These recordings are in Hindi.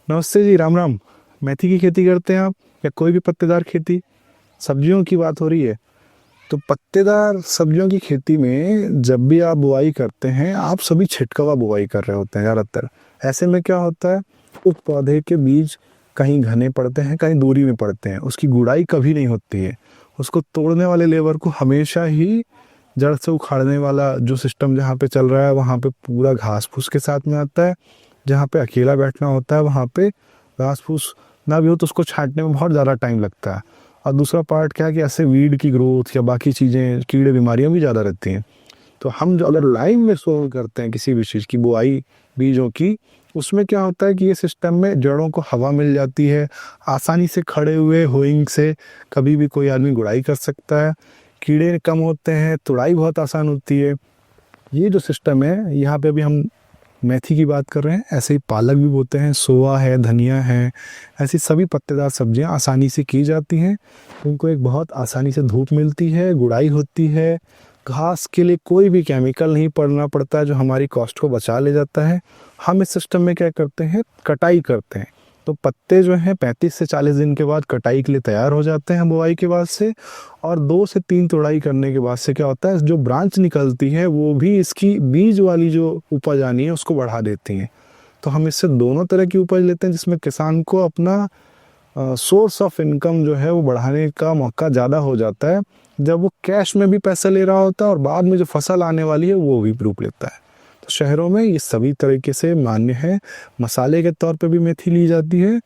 नमस्ते जी, राम राम। मेथी की खेती करते हैं आप या कोई भी पत्तेदार खेती? सब्जियों की बात हो रही है तो पत्तेदार सब्जियों की खेती में जब भी आप बुआई करते हैं, आप सभी छिटकवा बुआई कर रहे होते हैं ज़्यादातर। ऐसे में क्या होता है, उस पौधे के बीज कहीं घने पड़ते हैं, कहीं दूरी में पड़ते हैं, उसकी गुड़ाई कभी नहीं होती है। उसको तोड़ने वाले लेबर को हमेशा ही जड़ से उखाड़ने वाला जो सिस्टम जहाँ पे चल रहा है, वहाँ पे पूरा घास फूस के साथ में आता है। जहाँ पे अकेला बैठना होता है, वहाँ पे घास फूस ना भी हो तो उसको छांटने में बहुत ज़्यादा टाइम लगता है। और दूसरा पार्ट क्या है कि ऐसे वीड की ग्रोथ या बाकी चीज़ें, कीड़े बीमारियाँ भी ज़्यादा रहती हैं। तो हम जो अगर लाइन में सोव करते हैं किसी भी चीज़ की बुआई बीजों की, उसमें क्या होता है कि ये सिस्टम में जड़ों को हवा मिल जाती है। आसानी से खड़े हुए होइंग से कभी भी कोई आदमी गुड़ाई कर सकता है। कीड़े कम होते हैं, तुड़ाई बहुत आसान होती है। ये जो सिस्टम है, यहाँ पे अभी हम मेथी की बात कर रहे हैं, ऐसे ही पालक भी बोते हैं, सोआ है, धनिया है, ऐसी सभी पत्तेदार सब्जियां आसानी से की जाती हैं। उनको एक बहुत आसानी से धूप मिलती है, गुड़ाई होती है। घास के लिए कोई भी केमिकल नहीं पड़ना पड़ता है, जो हमारी कॉस्ट को बचा ले जाता है। हम इस सिस्टम में क्या करते हैं, कटाई करते हैं। तो पत्ते जो हैं 35 से 40 दिन के बाद कटाई के लिए तैयार हो जाते हैं बुआई के बाद से। और 2 से 3 तोड़ाई करने के बाद से क्या होता है, जो ब्रांच निकलती है वो भी इसकी बीज वाली जो उपज आनी है उसको बढ़ा देती हैं। तो हम इससे दोनों तरह की उपज लेते हैं, जिसमें किसान को अपना सोर्स ऑफ इनकम जो है वो बढ़ाने का मौका ज़्यादा हो जाता है, जब वो कैश में भी पैसा ले रहा होता है और बाद में जो फसल आने वाली है वो भी रूप लेता है। तो शहरों में ये सभी तरीके से मान्य है। मसाले के तौर पे भी मेथी ली जाती है,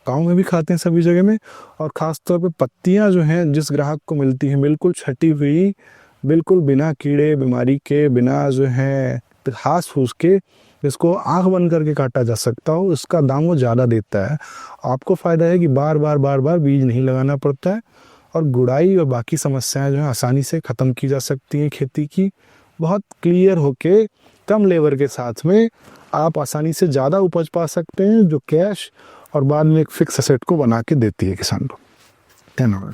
गाँव में भी खाते हैं सभी जगह में। और ख़ास तौर पे पत्तियां जो हैं जिस ग्राहक को मिलती हैं, बिल्कुल छटी हुई, बिल्कुल बिना कीड़े बीमारी के, बिना जो है घास फूस के, इसको आँख बंद करके काटा जा सकता हो, इसका दाम वो ज़्यादा देता है। आपको फ़ायदा है कि बार बार बीज नहीं लगाना पड़ता है। और गुड़ाई और बाकी समस्याएं जो है आसानी से ख़त्म की जा सकती हैं खेती की। बहुत क्लियर होके कम लेबर के साथ में आप आसानी से ज़्यादा उपज पा सकते हैं, जो कैश और बाद में एक फिक्स एसेट को बना के देती है किसान को। धन्यवाद।